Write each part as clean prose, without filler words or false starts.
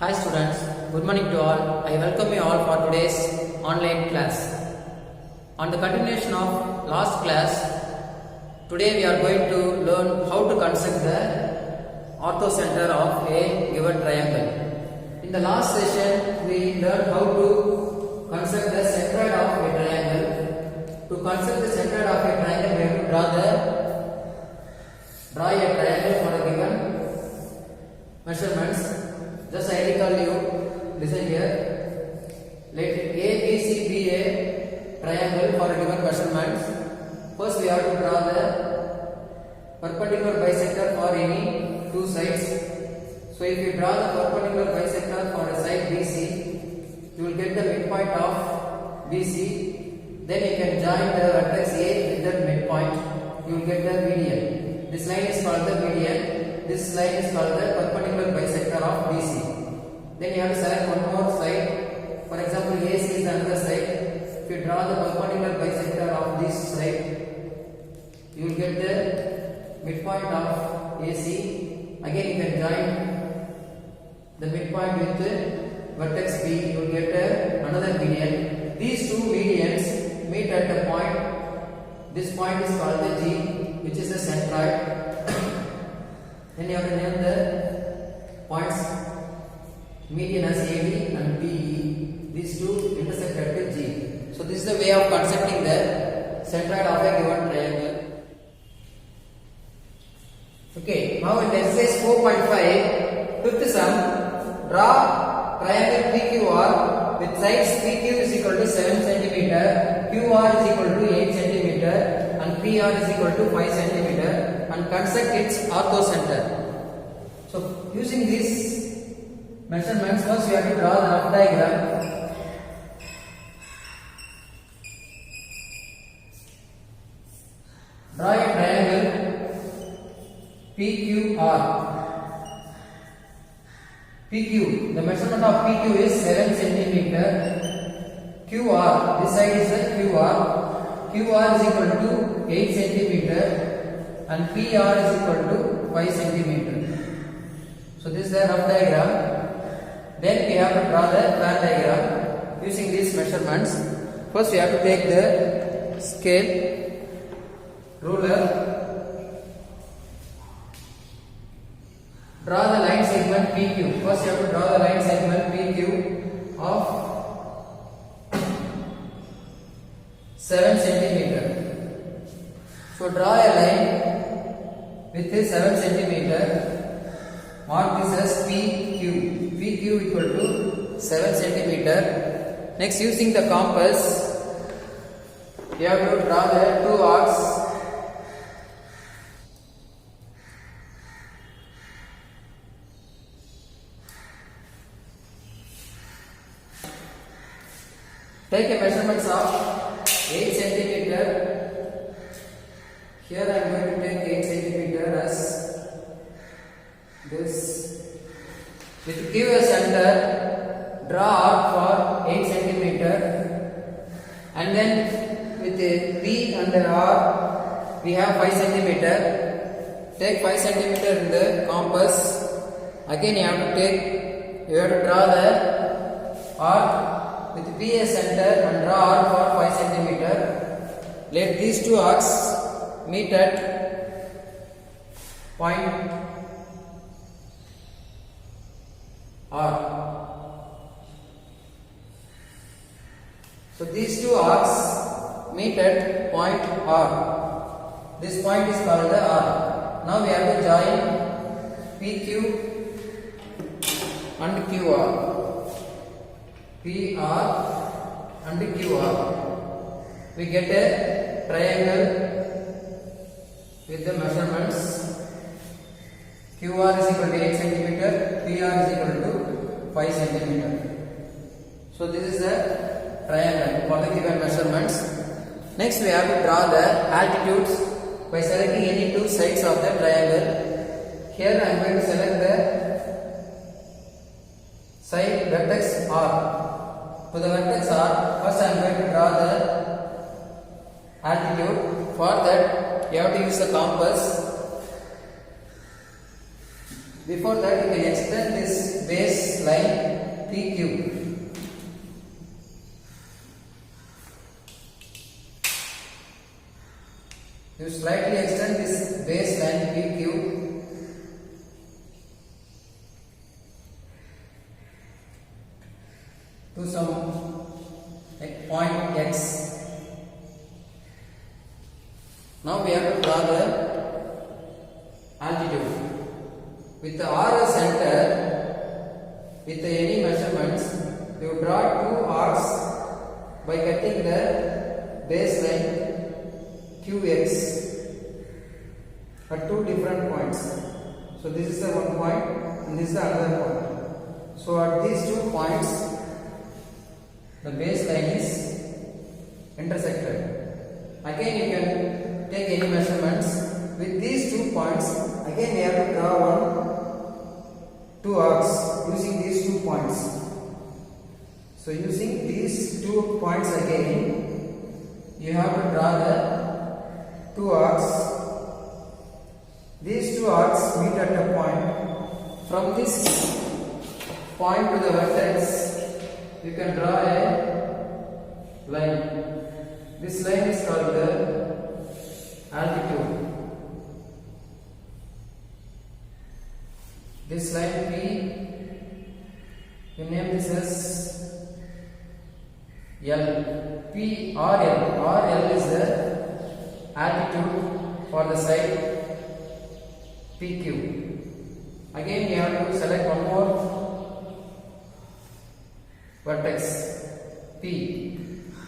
Hi students, good morning to all. I welcome you all for today's online class. On the continuation of last class, today we are going to learn how to construct the orthocenter of a given triangle. In the last session, we learned how to construct the centroid of a triangle. To construct the centroid of a triangle, we have to draw a triangle for a given measurements. Just I recall you, listen here. Let ABC be a triangle for a given measurements. First we have to draw the perpendicular bisector for any two sides. So if you draw the perpendicular bisector for a side BC, you will get the midpoint of BC. Then you can join the vertex A with the midpoint. You will get the median. This line is called the median. This line is called the perpendicular bisector of BC. Then you have to select one more side. For example, AC is another side. If you draw the perpendicular bisector of this side, you will get the midpoint of AC. Again, you can join the midpoint with the vertex B. You will get another median. These two medians meet at a point. This point is called the G, which is the centroid. Then you have to name the points median as AD and PE. These two intersect at the G. So this is the way of constructing the centroid of a given triangle. Okay, now in exercise 4.5, fifth sum, draw triangle PQR with sides PQ is equal to 7 cm, QR is equal to 8 cm and PR is equal to 5 cm and construct its orthocenter. So using these measurements, first we have to draw the rough diagram. Draw a triangle PQR. PQ, the measurement of PQ is 7 cm. QR, this side is the QR. QR is equal to 8 cm and PR is equal to 5 cm. So this is the rough diagram. Then we have to draw the plan diagram using these measurements. First we have to take the scale, ruler, draw the line segment PQ. First you have to draw the line segment PQ of 7 cm. So draw a line with this 7 cm. Mark this as PQ. PQ equal to 7 cm. Next, using the compass, you have to draw the two arcs. Take a measurements of 8 cm. Here I am going to take 8 cm as this. With Q as center, draw arc for 8 cm and then with P under R we have 5 cm. Take 5 cm in the compass. Again you have to draw the arc with P as center and draw arc for 5 cm. Let these two arcs meet at point R. So these two arcs meet at point R. This point is called the R. Now we have to join PQ and QR. PR and QR. We get a triangle with the measurements. QR is equal to 8 cm, PR is equal to 5 cm. So this is the triangle for the given measurements. Next we have to draw the altitudes by selecting any two sides of the triangle. Here I am going to select the side vertex R. To the vertex R, first I am going to draw the altitude. For that you have to use the compass. Before that, you can extend this base line PQ. You slightly extend this base line PQ to some point X. Now we have to draw the altitude. With the R as center, with any measurements, you draw two arcs by cutting the baseline QX at two different points. So this is the one point and this is the another point. So at these 2 points, the baseline is intersected. Again you can take any measurements. With these 2 points, again we have to draw two arcs using these 2 points. So using these 2 points again, you have to draw the 2 arcs. These 2 arcs meet at a point. From this point to the vertex, you can draw a line. This line is called the altitude. This line P, you name this as L. P or L. Or L is the altitude for the side PQ. Again you have to select one more vertex P.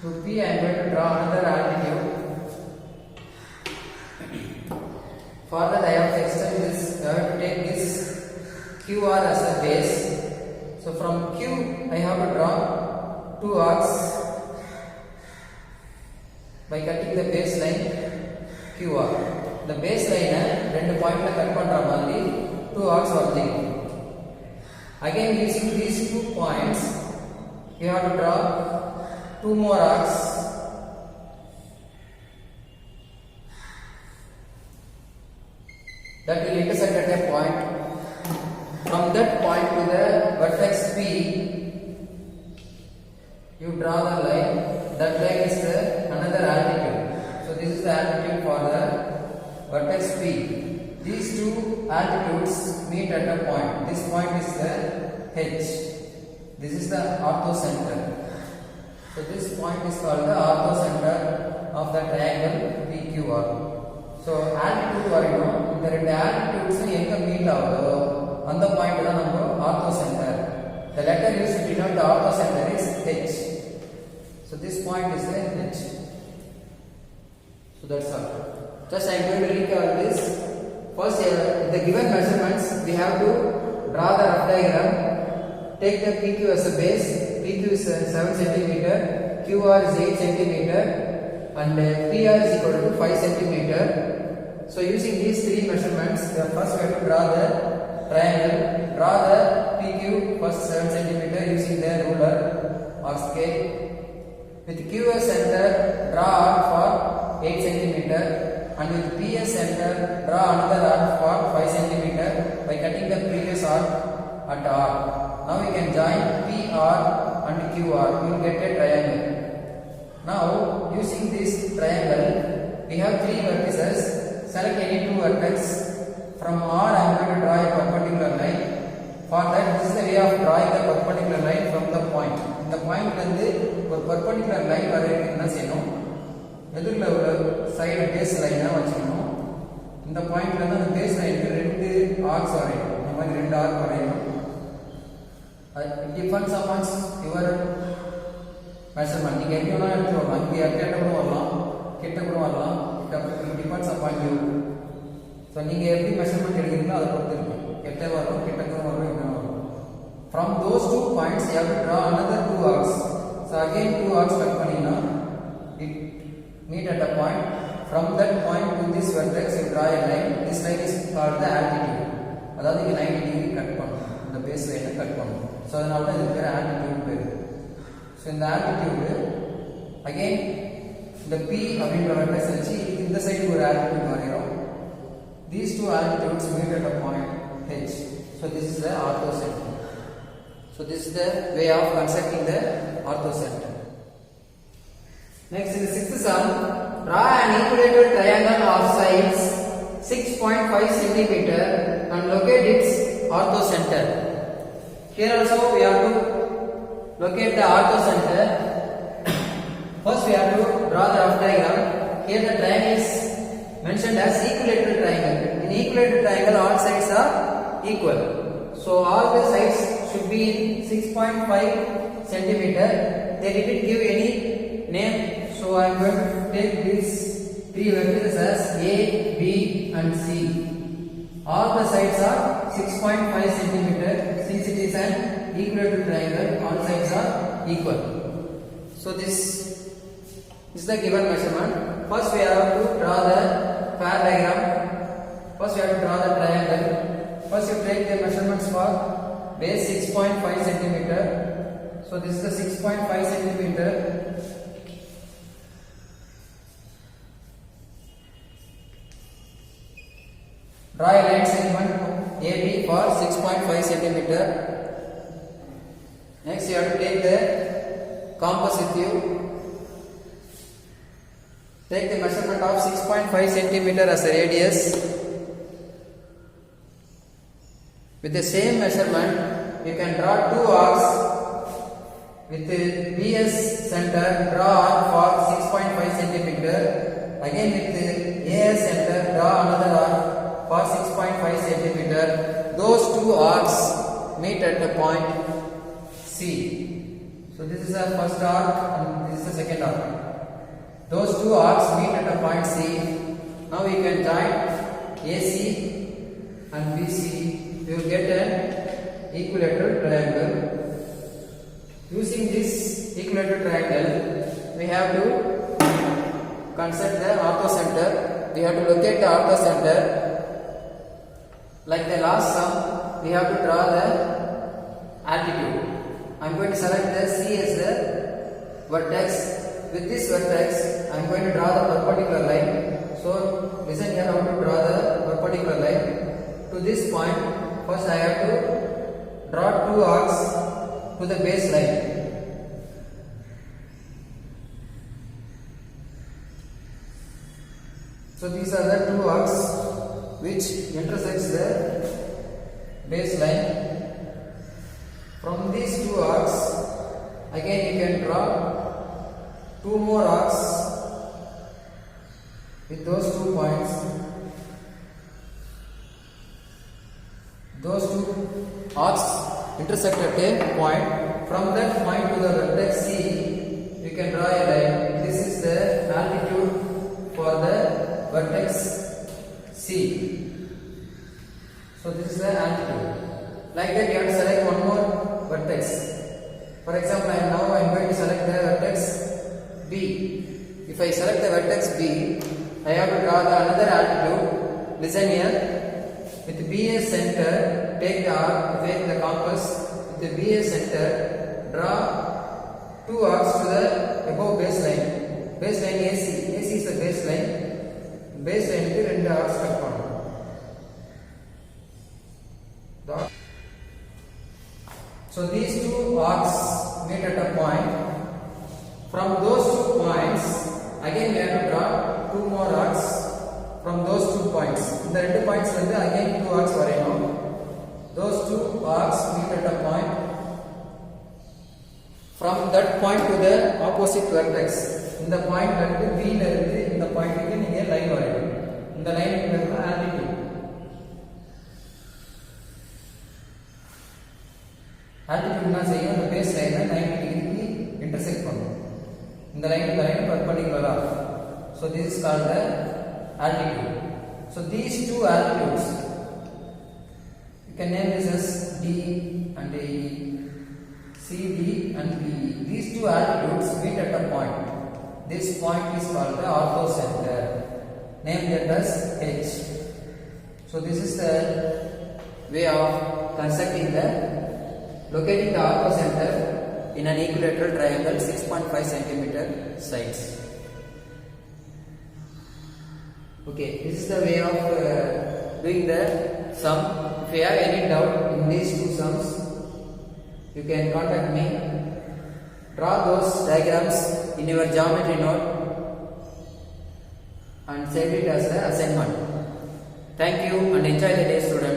To P I am going to draw another altitude. For that I have to extend this, I have to take this QR as a base. So from Q I have to draw 2 arcs by cutting the baseline QR. The baseline ரெண்டு பாயிண்ட்ல cut பண்ற மாதிரி 2 arcs வரையும். Again using these 2 points, you have to draw 2 more arcs. That will intersect at a point. From that point to the vertex P, you draw the line. That line is the another altitude. So this is the altitude for the vertex P. These 2 altitudes meet at a point. This point is the H. This is the orthocenter. So this point is called the orthocenter of the triangle PQR. So altitude வரையும் இந்த ரெண்டு altitudes எங்க meet ஆகுதோ அந்த point தான் நம்ம orthocenter. The letter used to denote the orthocenter is H. So this point is the H. So that's all. Just I am going to recall this. First, the given measurements, we have to draw the rough diagram. Take the PQ as a base. PQ is 7 cm, QR is 8 cm, and PR is equal to 5 cm. So using these 3 measurements, first we have to draw the triangle. Draw the PQ first 7 cm using the ruler or scale. With Q as center, draw arc for 8 cm, and with P as center, draw another arc for 5 cm by cutting the previous arc at R. Now we can join PR and QR. We will get a triangle. Now using this triangle, we have 3 vertices. Select any 2 vertex. From R I am going to draw a perpendicular line. For that, this is the way of drawing the perpendicular line from the point. இந்த பாயிண்ட்ல இருந்து ஒரு perpendicular line வரையறதுக்கு என்ன செய்யணும்? எதிரில உள்ள side base லைனா வச்சுக்கணும். இந்த பாயிண்ட்ல இருந்து அந்த பேஸ் லைனுக்கு 2 ஆர்க்ஸ் வரையணும். இந்த மாதிரி 2 ஆர்க் வரையணும். It depends upon your measurement. நீங்க எங்க வேணா எடுத்து வரலாம். இங்க கிட்ட கூட வரலாம், கிட்ட கூட வரலாம். It depends upon you. So நீங்க எப்படி மெஷர்மென்ட் எடுக்கிறீங்களோ அதை பொறுத்து இருக்கு. கிட்ட வரும், கிட்டக்க வரும், என்ன வரும். From those 2 points you have to draw another 2 arcs. So again 2 arcs cut பண்ணீங்கன்னா it meet at a point. From that point to this vertex you draw a line. This line is called the altitude. அதாவது இங்க 90 degree cut பண்ணணும். இந்த base லைனை cut பண்ணணும். So அதனால தான் இதுக்கு பேர் altitude பேரு. So இந்த altitude again the P அப்படிங்கற vertex வச்சு இந்த சைடு ஒரு altitude வரையறோம். These 2 altitudes meet at a point H. So this is the orthocenter. So this is the way of constructing the orthocenter. Next, in the sixth sum, draw an equilateral triangle of sides 6.5 centimeter and locate its orthocenter. Here also we have to locate the orthocenter. First we have to draw the rough diagram. Here the triangle is mentioned as equilateral triangle. In equilateral triangle all sides are equal. So all the sides should be in 6.5 centimeter. They didn't give any name. So I am going to take these three vertices as A, B and C. All the sides are 6.5 centimeter. Since it is an equilateral triangle, all sides are equal. So this is the given measurement. First we have to draw the pair diagram. First we have to draw the triangle. First you take the measurements for base 6.5 centimeter. So this is the 6.5 centimeter. Draw a line segment AB for 6.5 centimeter. Next you have to take the compass with you. Take the measurement of 6.5 centimeter as a radius. With the same measurement, you can draw two arcs. With the BS center, draw arc for 6.5 centimeter. Again with the AS center, draw another arc for 6.5 centimeter. Those two arcs meet at the point C. So this is the first arc and this is the second arc. Those two arcs meet at a point C. Now we can join AC and BC. We will get an equilateral triangle. Using this equilateral triangle, we have to construct the orthocenter. We have to locate the orthocenter. Like the last sum, we have to draw the altitude. I am going to select the C as the vertex. With this vertex, I am going to draw the perpendicular line. So listen here how to draw the perpendicular line. To this point, first I have to draw two arcs to the base line. So these are the two arcs which intersects the base line. From these two arcs, again you can draw two more arcs with those 2 points. Those two arcs intersect at a point. From that point to the vertex C, you can draw a line. This is the altitude for the vertex C. So this is the altitude. Like that, you have to select one more vertex. For example, I am going to select the vertex B. If I select the vertex B, I have to draw another altitude. Listen here. With BS center, take the arc, take the compass. With the BS center, draw two arcs to the above baseline. Baseline AC. AC is the baseline. Baseline is two arcs cut on. So these two arcs meet at a point. From those 2 points, again we have to draw two more arcs from those 2 points. இந்த ரெண்டு points வந்து again 2 arcs வரையணும். Those 2 arcs meet at a point. From that point to the opposite vertex. இந்த point வந்து B ல இருந்து இந்த பாயிண்ட்க்கு நீங்க லைன் வரையணும். இந்த லைன் வந்து altitude. Altitude என்ன செய்யும்? இந்த பேஸ் லைனை 90 டிகிரிக்கு intersect பண்ணும். இந்த line perpendicular. So this is called the altitude. So these two altitudes, you can name this as D and AE, CD and BE. These two altitudes meet at a point. This point is called the orthocenter. Name that as H. So this is the way of constructing locating the orthocenter in an equilateral triangle 6.5 centimeter sides. Okay, this is the way of doing the sum. If you have any doubt in these two sums, you can contact me. Draw those diagrams in your geometry note and send it as an assignment. Thank you and enjoy the day, students.